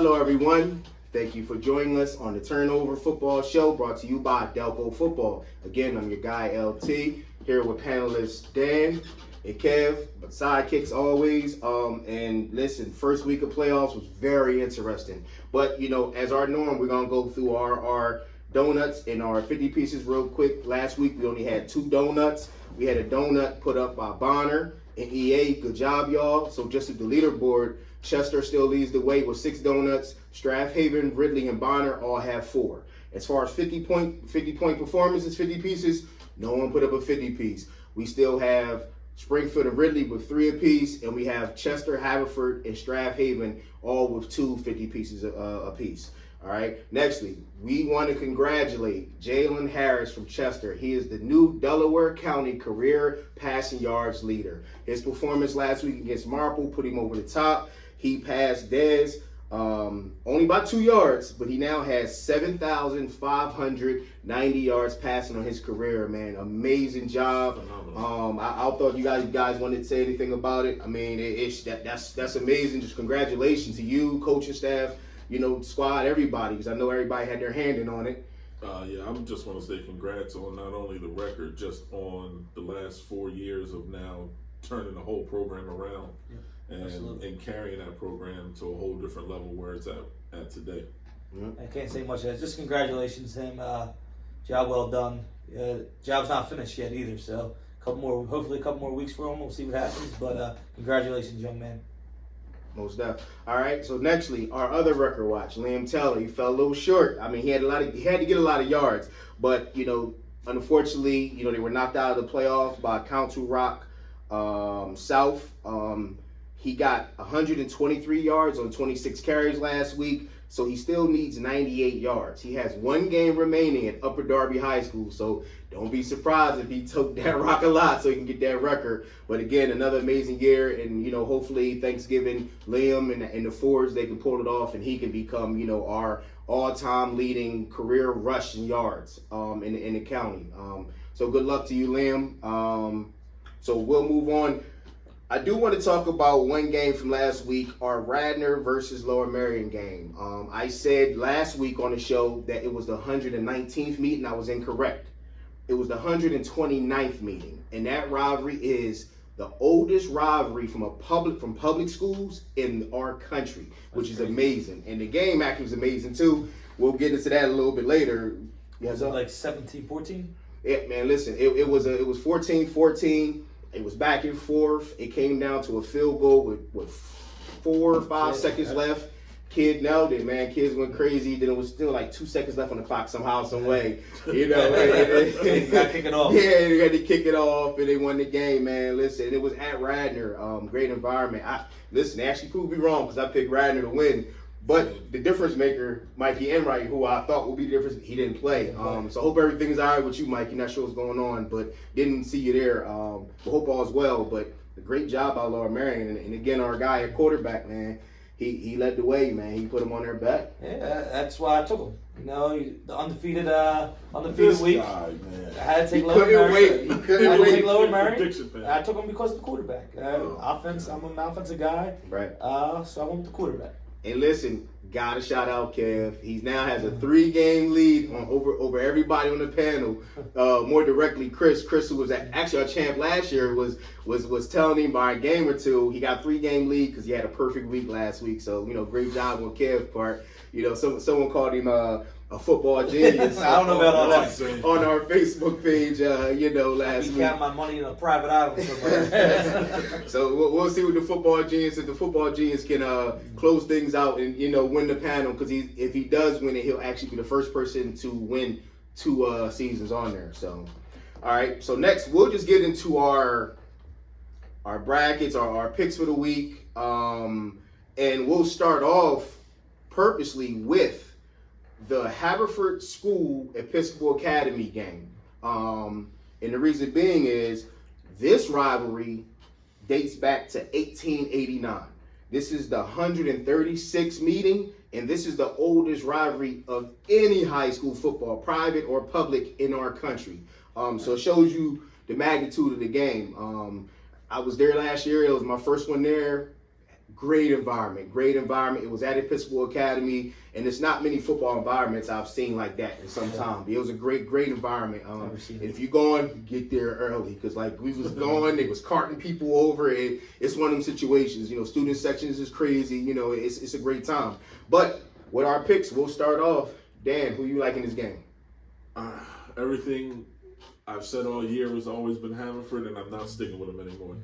Hello, everyone. Thank you for joining us on the Turnover Football Show, brought to you by Delco Football. Again, I'm your guy, LT, here with panelists Dan and Kev, but sidekicks always. And listen, first week of playoffs was very interesting. But, as our norm, we're going to go through our donuts and our 50 pieces real quick. Last week, we only had 2 donuts. We had a donut put up by Bonner and EA. Good job, y'all. So just at the leaderboard, Chester still leads the way with 6 donuts. Strathaven, Ridley, and Bonner all have 4. As far as 50 point performances, 50 pieces, no one put up a 50 piece. We still have Springfield and Ridley with 3 apiece, and we have Chester, Haverford, and Strathaven all with 2 50 pieces apiece. All right. Nextly, we want to congratulate Jalen Harris from Chester. He is the new Delaware County career passing yards leader. His performance last week against Marple put him over the top. He passed Dez only by 2 yards, but he now has 7,590 yards passing on his career, man. Amazing job. I thought you guys wanted to say anything about it. I mean, that's amazing. Just congratulations to you, coaching staff, squad, everybody, because I know everybody had their hand in on it. I just want to say congrats on not only the record, just on the last 4 years of now turning the whole program around. Yeah. And carrying that program to a whole different level where it's at today. Mm-hmm. I can't say much of that. Just congratulations to him. Job well done. Job's not finished yet either, so hopefully a couple more weeks for him. We'll see what happens, but congratulations, young man. Most definitely. All right. So nextly, our other record watch, Liam Taylor. He fell a little short. I mean, he had to get a lot of yards, but unfortunately, they were knocked out of the playoffs by Council Rock South. He got 123 yards on 26 carries last week, so he still needs 98 yards. He has 1 game remaining at Upper Darby High School, so don't be surprised if he took that rock a lot so he can get that record. But again, another amazing year, and hopefully Thanksgiving, Liam and the Fords, they can pull it off, and he can become our all-time leading career rushing yards in the county. So good luck to you, Liam. So we'll move on. I do want to talk about one game from last week, our Radnor versus Lower Merion game. I said last week on the show that it was the 119th meeting. I was incorrect. It was the 129th meeting, and that rivalry is the oldest rivalry from public schools in our country, which is amazing. And the game actually was amazing too. We'll get into that a little bit later. Was it like 17-14? Yeah, man. Listen, it was 14-14. It was back and forth. It came down to a field goal with 4 or 5 seconds left. Kid nailed it, man. Kids went crazy. Then it was still like 2 seconds left on the clock somehow, some way. You got to kick it off. Yeah, they had to kick it off, and they won the game, man. Listen, it was at Radnor. Great environment. They actually proved me wrong because I picked Radnor to win. But the difference maker, Mikey Enright, who I thought would be the difference, he didn't play. So I hope everything's all right with you, Mikey. Not sure what's going on, but didn't see you there. But hope all's well. But a great job by Lower Merion. And again, our guy at quarterback, man, he led the way, man. He put him on their back. Yeah, that's why I took him. The undefeated week. Guy, man. I had to take Lower Merion. He couldn't wait. Lower Merion. I took him because of the quarterback. Offense. I'm an offensive guy. Right. So I went with the quarterback. And listen, gotta shout out Kev. He now has a 3-game lead over everybody on the panel. More directly, Chris, who was actually our champ last year, was telling him by a game or two he got 3-game lead because he had a perfect week last week. So great job on Kev's part. Someone called him a football genius. I don't know about all that. On our Facebook page, last week. I got my money in a private island somewhere. So we'll see what the football genius, if the football genius can close things out and win the panel, because if he does win it, he'll actually be the first person to win 2 seasons on there. So, all right. So next, we'll just get into our brackets, our picks for the week, and we'll start off purposely with the Haverford School Episcopal Academy game. And the reason being is this rivalry dates back to 1889. This is the 136th meeting, and this is the oldest rivalry of any high school football, private or public, in our country. So it shows you the magnitude of the game. I was there last year. It was my first one there. Great environment. It was at Episcopal Academy, and it's not many football environments I've seen like that in some time. It was a great environment. And if you're going, get there early, because like we was going, they was carting people over. It's one of them situations. You know, student sections is crazy. You know, it's a great time. But with our picks, we'll start off. Dan, who you like in this game? Everything I've said all year has always been Haverford, and I'm not sticking with them anymore.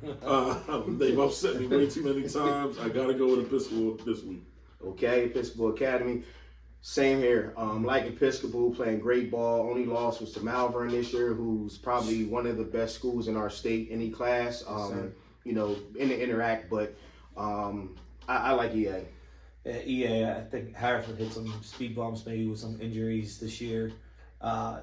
They've upset me way too many times. I got to go with Episcopal this week. Okay, Episcopal Academy. Same here. Like Episcopal, playing great ball. Only loss was to Malvern this year, who's probably one of the best schools in our state, any class. You know, in the interact, but I like EA. EA, I think Hereford hit some speed bumps maybe with some injuries this year.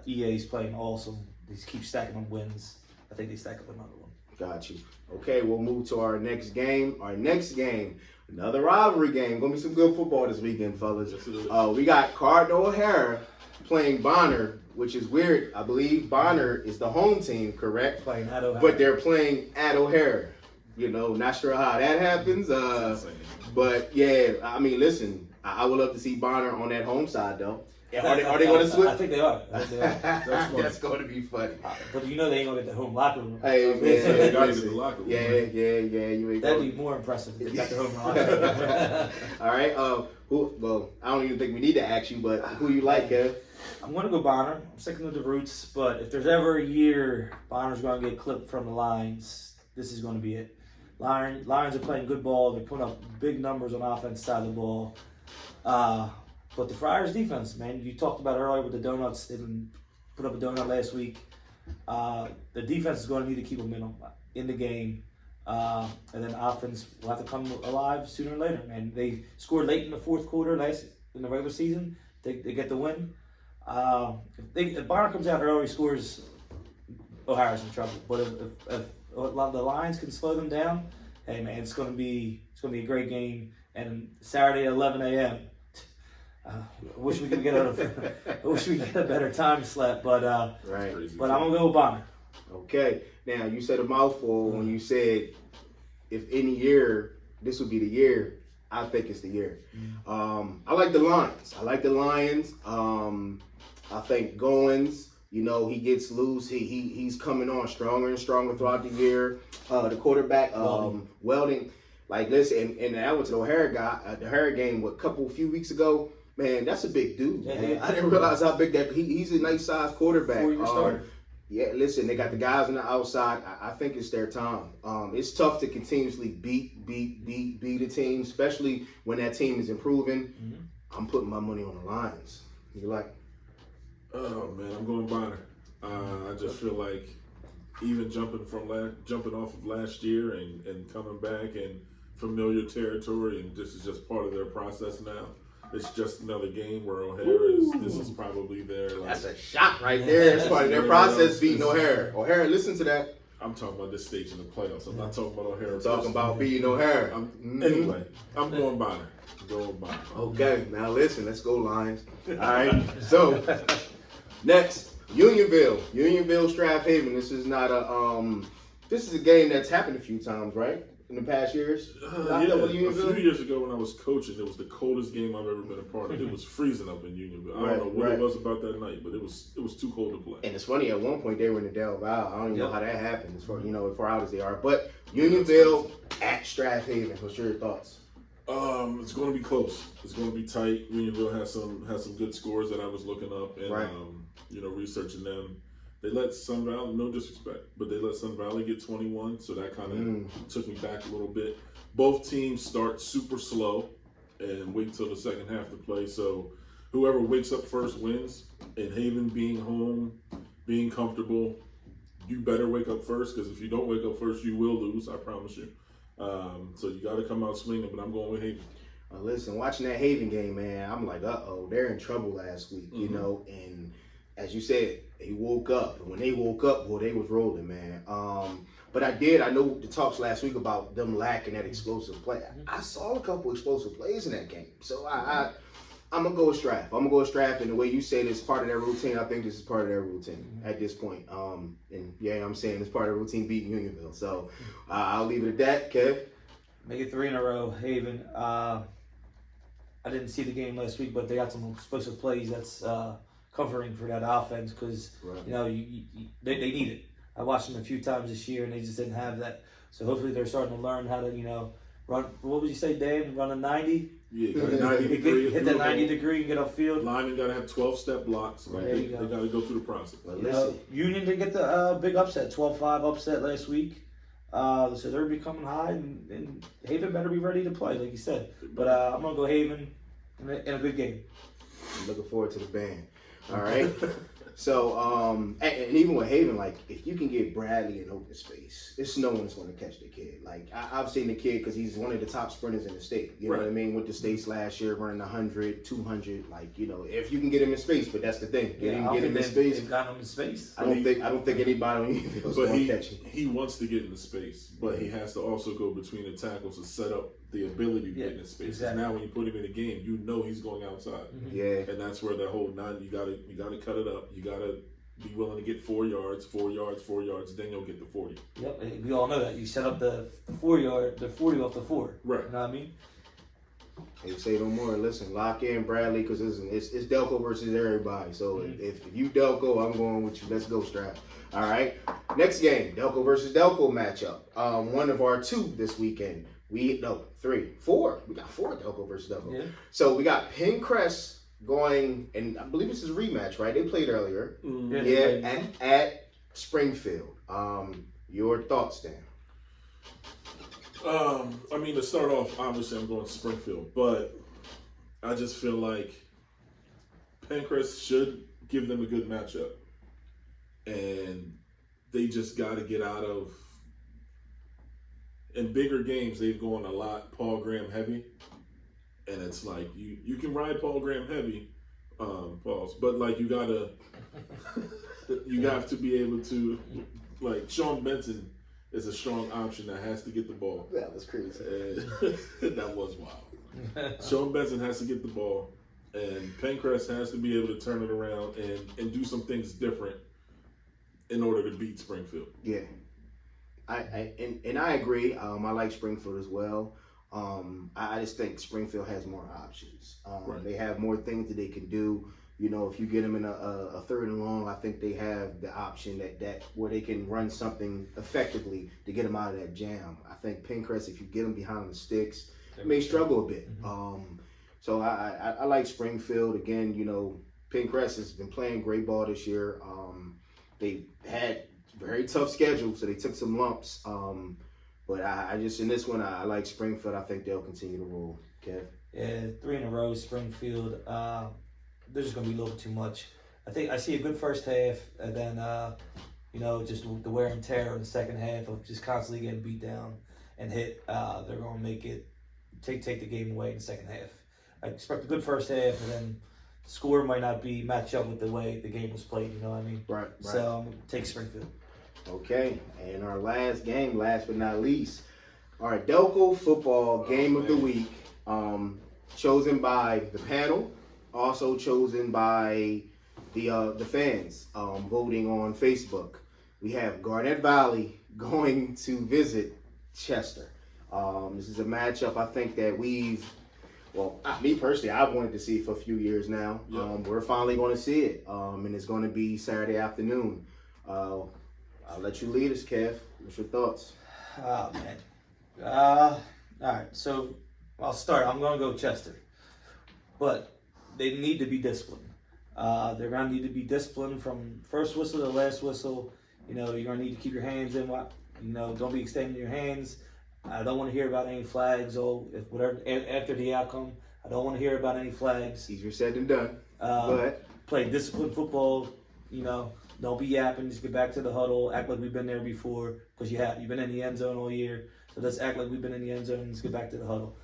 EA's playing awesome. They keep stacking on wins. I think they stack up another one. Got you. Okay, we'll move to our next game. Another rivalry game. Gonna be some good football this weekend, fellas. We got Cardinal O'Hara playing Bonner, which is weird. I believe Bonner is the home team, correct? Playing at O'Hara. But they're playing at O'Hara. You know, not sure how that happens. But yeah, I mean, listen, I would love to see Bonner on that home side, though. Are they going to switch? I think they are. That's going to be funny. But you know they ain't going to get the home locker room. Hey, man. They got to get the locker room. Yeah. You ain't That'd be more impressive if they got the home locker room. All right. Well, I don't even think we need to ask you, but who you like, Kev? I'm going to go Bonner. I'm sticking with the roots, but if there's ever a year Bonner's going to get clipped from the Lions, this is going to be it. Lions are playing good ball. They're putting up big numbers on the offense side of the ball. But the Friars defense, man, you talked about earlier with the donuts. They didn't put up a donut last week. The defense is going to need to keep them in the game. And then offense will have to come alive sooner or later, man. They scored late in the fourth quarter in the regular season. They get the win. If Bonner comes out early, scores, O'Hara's in trouble. But if the Lions can slow them down, hey man, it's gonna be a great game. And Saturday at 11 a.m. I wish we could get a better time slot, but right. But I'm gonna go with Bonner. Okay. Now you said a mouthful when you said if any year this would be the year. I think it's the year. I like the Lions. I think Goins. You know, he gets loose. He's coming on stronger and stronger throughout the year. The quarterback, Welding. Like, listen, and I went to the O'Hara game a few weeks ago. Man, that's a big dude. Yeah. I didn't realize how big that he's a nice sized quarterback. 4-year starter. Yeah, listen, they got the guys on the outside. I think it's their time. It's tough to continuously beat a team, especially when that team is improving. I'm putting my money on the Lions. You like? Oh man, I'm going Bonner. I just feel like even jumping off of last year and coming back in familiar territory, and this is just part of their process now. It's just another game where this is probably their. That's a shot right there. It's part of their process beating O'Hara. O'Hara, listen to that. I'm talking about this stage in the playoffs. I'm not talking about O'Hara. I'm talking about beating O'Hara. Anyway, I'm going Bonner. Okay, now listen, let's go Lions. All right, so next, Unionville, Strath Haven. This is not this is a game that's happened a few times, right? In the past years? A few years ago when I was coaching, it was the coldest game I've ever been a part of. It was freezing up in Unionville. I don't know what it was about that night, but it was too cold to play. And it's funny, at one point they were in the Delco. I don't even know how that happened, as far out as they are. But Unionville at Strath Haven. What's your thoughts? It's going to be close. It's going to be tight. Unionville has some good scores that I was looking up and researching them. They let Sun Valley, no disrespect, but they let Sun Valley get 21, so that kind of took me back a little bit. Both teams start super slow and wait till the second half to play, so whoever wakes up first wins. And Haven being home, being comfortable, you better wake up first, because if you don't wake up first, you will lose, I promise you. So you got to come out swinging, but I'm going with Haven. Listen, watching that Haven game, man, I'm like, they're in trouble last week, and as you said, they woke up. And when they woke up, boy, they was rolling, man. But I know the talks last week about them lacking that explosive play. I saw a couple explosive plays in that game. So I'm going to go with Strath. And the way you said it's part of their routine, I think this is part of their routine at this point. And yeah, I'm saying it's part of their routine beating Unionville. So I'll leave it at that, Kev. Make it 3 in a row. Haven. I didn't see the game last week, but they got some explosive plays. That's comforting for that offense because you know they need it. I watched them a few times this year, and they just didn't have that. So hopefully they're starting to learn how to run. What would you say, Dan? Run a 90. Yeah, got a 90 degree. Hit that 90 degree and get off field. Linemen got to have 12-step blocks. Right? They got to go through the process. Union did get the big upset, 12-5 upset last week. So they're becoming high, and Haven better be ready to play, like you said. But I'm going to go Haven in a good game. I'm looking forward to the band. All right. So, and even with Haven, like, if you can get Bradley in open space, it's no one's going to catch the kid. Like, I've seen the kid because he's one of the top sprinters in the state. You know what I mean? With the states last year, running 100, 200. Like, if you can get him in space, but that's the thing. Get him in space. They've got him in space. I don't think anybody on the field is going to catch him. He wants to get in the space, but he has to also go between the tackles to set up the ability to get in space. Exactly. Now, when you put him in a game, he's going outside. Mm-hmm. Yeah, and that's where that whole 9. You gotta cut it up. You gotta be willing to get 4 yards, 4 yards, 4 yards. Then you'll get the 40. Yep, we all know that. You set up the 40 off the 4. Right. You know what I mean? Hey, say no more. Listen, lock in Bradley because it's Delco versus everybody. So if you Delco, I'm going with you. Let's go, Strap. All right. Next game, Delco versus Delco matchup. One of our 2 this weekend. 3, 4. We got 4 Delco versus Delco. Yeah. So we got Pencrest going, and I believe this is a rematch, right? They played earlier. At Springfield. Your thoughts, Dan? To start off, obviously I'm going to Springfield, but I just feel like Pencrest should give them a good matchup, and they just got to get out of. In bigger games, they've gone a lot Paul Graham heavy, and it's like you can ride Paul Graham heavy, but like you have to be able to, like Sean Benson is a strong option that has to get the ball. That was crazy. That was wild. Sean Benson has to get the ball, and Pencrest has to be able to turn it around and do some things different in order to beat Springfield. Yeah. I agree. I like Springfield as well. I just think Springfield has more options. They have more things that they can do. If you get them in a 3rd and long, I think they have the option that where they can run something effectively to get them out of that jam. I think Pencrest, if you get them behind the sticks, they may struggle a bit. Mm-hmm. So I like Springfield. Again, Pencrest has been playing great ball this year. They had very tough schedule, so they took some lumps. But I just, in this one, I like Springfield. I think they'll continue to roll. Kev? Yeah, 3 in a row, Springfield. They're just going to be a little too much. I think I see a good first half, and then, just the wear and tear in the second half of just constantly getting beat down and hit. They're going to make it, take the game away in the second half. I expect a good first half, and then the score might not be matched up with the way the game was played, you know what I mean? Right. So I'm going to take Springfield. Okay, and our last game, last but not least, our Delco football game of the week, chosen by the panel, also chosen by the fans, voting on Facebook. We have Garnett Valley going to visit Chester. This is a matchup I think that me personally, I've wanted to see for a few years now. Yep. We're finally going to see it, and it's going to be Saturday afternoon. I'll let you lead us, Kev. What's your thoughts? Oh, man. All right, so I'll start. I'm going to go Chester. But they need to be disciplined. They're going to need to be disciplined from first whistle to last whistle. You're going to need to keep your hands in. Don't be extending your hands. I don't want to hear about any flags after the outcome. I don't want to hear about any flags. Easier said than done. But play disciplined football, Don't be yapping. Just get back to the huddle. Act like we've been there before, because you have. You've been in the end zone all year. So let's act like we've been in the end zone and let's get back to the huddle.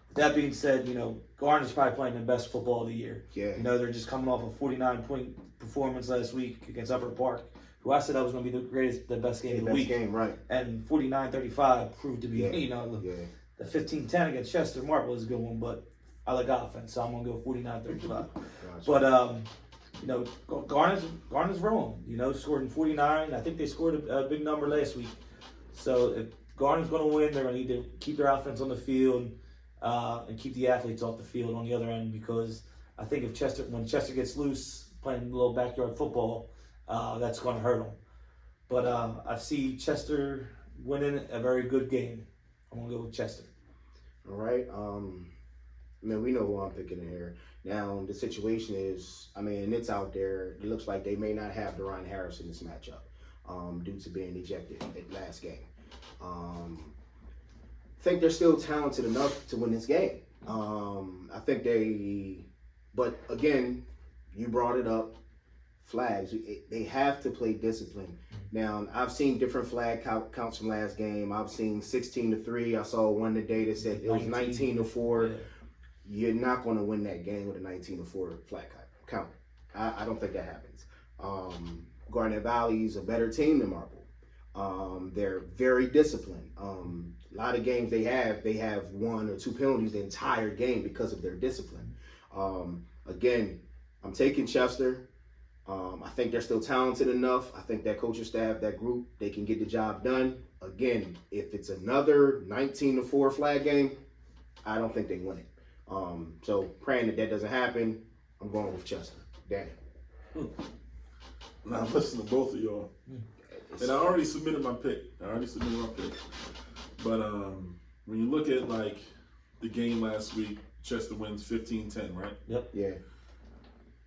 With that being said, Garner's probably playing the best football of the year. Yeah. They're just coming off a 49-point performance last week against Upper Park, who I said that was going to be the best game of the week. Game, right. And 49-35 proved to be, the 15-10 against Chester Marple is a good one, but I like offense, so I'm going to go 49-35. Gotcha. But, Garner's rolling, scored in 49. I think they scored a big number last week. So Garden's going to win, they're going to need to keep their offense on the field and keep the athletes off the field on the other end, because I think when Chester gets loose playing a little backyard football, that's going to hurt them. But I see Chester winning a very good game. I'm going to go with Chester. All right. Man, we know who I'm picking in here. Now, the situation is, it's out there. It looks like they may not have Deron Harris in this matchup due to being ejected at last game. I think they're still talented enough to win this game. I think but again, you brought it up, flags. They have to play discipline. Now, I've seen different flag counts from last game. I've seen 16-3. I saw one today that said it was 19-4. Yeah. You're not going to win that game with a 19-4 flag count. I don't think that happens. Garnet Valley's a better team than Marple. They're very disciplined. A lot of games they have 1 or 2 penalties the entire game because of their discipline. Again, I'm taking Chester. I think they're still talented enough. I think that coaching staff, that group, they can get the job done. Again, if it's another 19-4 flag game, I don't think they win it. So praying that doesn't happen, I'm going with Chester. Danny. Now listen to both of y'all. And I already submitted my pick. But when you look at like the game last week, Chester wins 15-10, right? Yep. Yeah.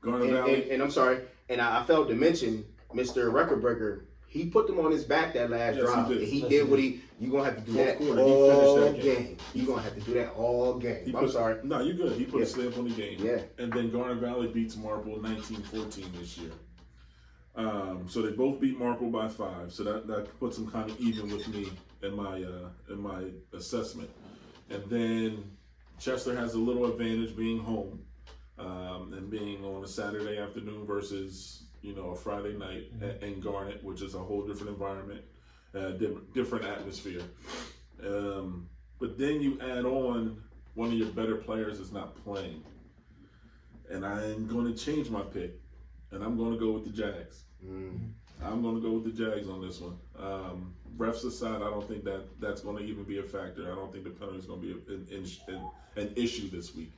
Garnet Valley. And I'm sorry, and I failed to mention Mr. Record Breaker. He put them on his back that last drive. He did what you're going to have to do that all game. You're going to have to do that all game. I'm sorry. No, you're good. He put a stamp on the game. Yeah. And then Garnet Valley beats Marple 19-14 this year. So they both beat Marple by 5. So that puts them kind of even with me in my assessment. And then Chester has a little advantage being home and being on a Saturday afternoon versus a Friday night in Garnet, which is a whole different environment, different atmosphere. But then you add on one of your better players is not playing. And I'm going to change my pick, and I'm going to go with the Jags. I'm going to go with the Jags on this one. Refs aside, I don't think that's going to even be a factor. I don't think the penalty is going to be an issue this week.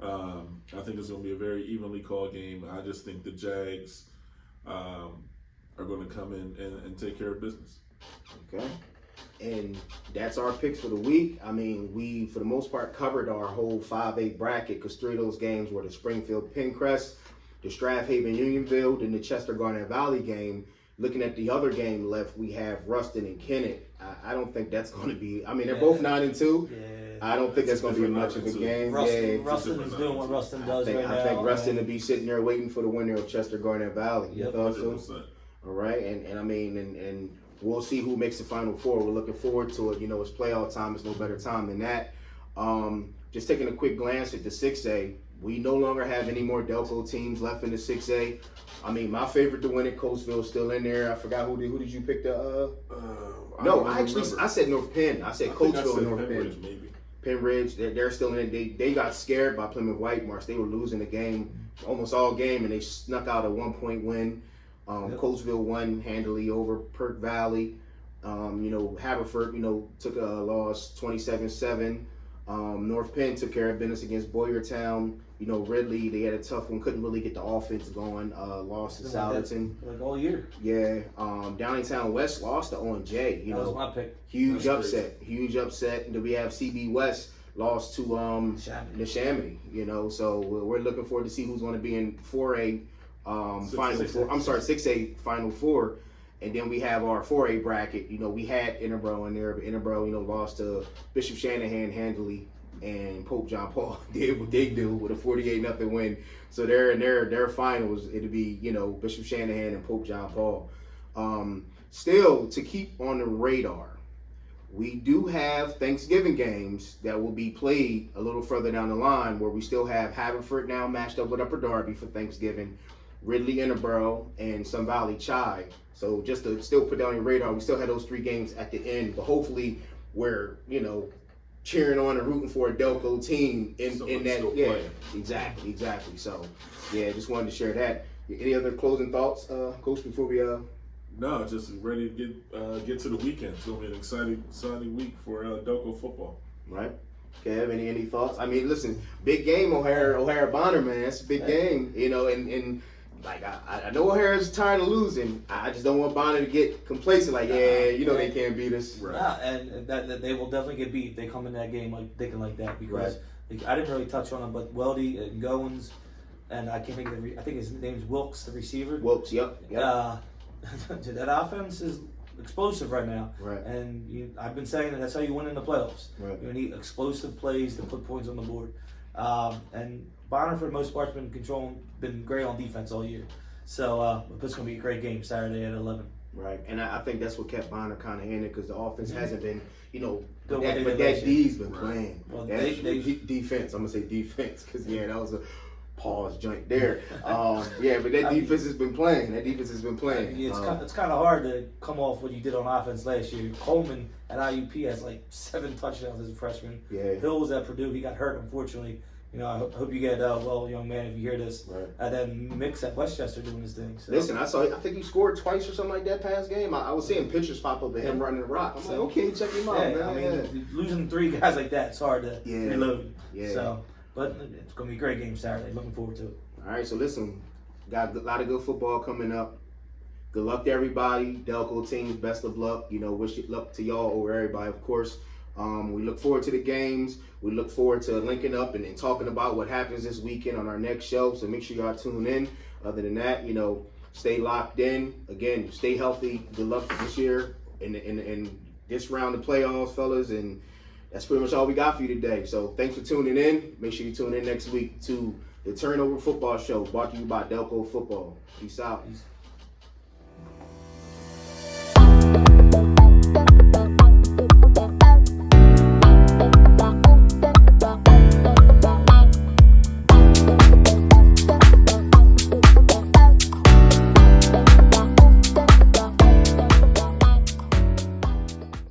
I think it's going to be a very evenly called game. I just think the Jags are going to come in and take care of business. Okay. And that's our picks for the week. We, for the most part, covered our whole 5A bracket because 3 of those games were the Springfield Pencrest, the Strathaven Unionville, and the Chester Garnet Valley game. Looking at the other game left, we have Ruston and Kennett. I don't think that's going to be. They're both 9-2. Yeah. I don't think that's going to be much of a game. Ruston is doing what Ruston does right now. I think Ruston will be sitting there waiting for the winner of Chester Garnet Valley. Yep. 100%. All right, and we'll see who makes the Final Four. We're looking forward to it. It's playoff time. It's no better time than that. Just taking a quick glance at the 6A, we no longer have any more Delco teams left in the 6A. My favorite to win it, Coatesville, is still in there. I forgot who did you pick I said North Penn. I said Coatesville and North Penn. Maybe. Penridge, they're still in it. They got scared by Plymouth White Marsh. They were losing the game almost all game, and they snuck out a 1-point win. Coatesville won handily over Perk Valley. Haverford, took a loss 27-7. North Penn took care of business against Boyertown. Ridley, they had a tough one, couldn't really get the offense going, lost to Salatin. Like all year. Yeah. Downingtown West lost to O&J. That was my pick. Huge upset. And then we have CB West lost to Neshaminy, so we're looking forward to see who's going to be in 4A Final Four. I'm sorry, 6A Final Four. And then we have our 4A bracket. We had Interboro in there, but Interboro, lost to Bishop Shanahan handily, and Pope John Paul did what they do with a 48-0 win. So their finals, it'll be, Bishop Shanahan and Pope John Paul. Still, to keep on the radar, we do have Thanksgiving games that will be played a little further down the line, where we still have Haverford now matched up with Upper Darby for Thanksgiving, Ridley Interboro, and Sun Valley Chai. So just to still put down your radar, we still have those 3 games at the end, but hopefully we're, cheering on and rooting for a Delco team in that. Yeah, exactly. So, just wanted to share that. Any other closing thoughts, Coach, before we No, just ready to get to the weekend. It's gonna be an exciting week for Delco football. Right. Kev, any thoughts? I mean, listen, big game, O'Hara Bonner, man. That's a big game, you know, and like I know O'Hara's tired of losing. I just don't want Bonner to get complacent, like, you know, they can't beat us. Right. Nah, and that they will definitely get beat if they come in that game like thinking like that, because like, I didn't really touch on them, but Weldy and Goins, and I can't think of I think his name's Wilkes, the receiver. Wilkes, yep. That offense is explosive right now. Right. And I've been saying that's how you win in the playoffs. Right. You need explosive plays to put points on the board. And Bonner, for the most part, has been great on defense all year. So it's going to be a great game Saturday at 11. Right. And I think that's what kept Bonner kind of in it, because the offense hasn't been, you know, but that D's been playing. Well, defense. I'm going to say defense, because, that was a pause joint there. But that defense has been playing. It's kind of hard to come off what you did on offense last year. Coleman at IUP has like 7 touchdowns as a freshman. Yeah. Hill was at Purdue. He got hurt, unfortunately. You know, I hope you get well, young man, if you hear this. Right. And then Mix at Westchester doing his thing. So. Listen, I think he scored twice or something like that past game. I was seeing pictures pop up of him running the rock. I'm like, okay, check him out, man. I mean, losing 3 guys like that, it's hard to reload. Yeah. So, but it's going to be a great game Saturday. Looking forward to it. All right, so listen, got a lot of good football coming up. Good luck to everybody. Delco teams, best of luck. You know, wish luck to y'all over everybody, of course. We look forward to the games. We look forward to linking up and talking about what happens this weekend on our next show. So make sure y'all tune in. Other than that, you know, stay locked in. Again, stay healthy. Good luck this year in this round of playoffs, fellas. And that's pretty much all we got for you today. So thanks for tuning in. Make sure you tune in next week to the Turnover Football Show, brought to you by Delco Football. Peace out. Peace.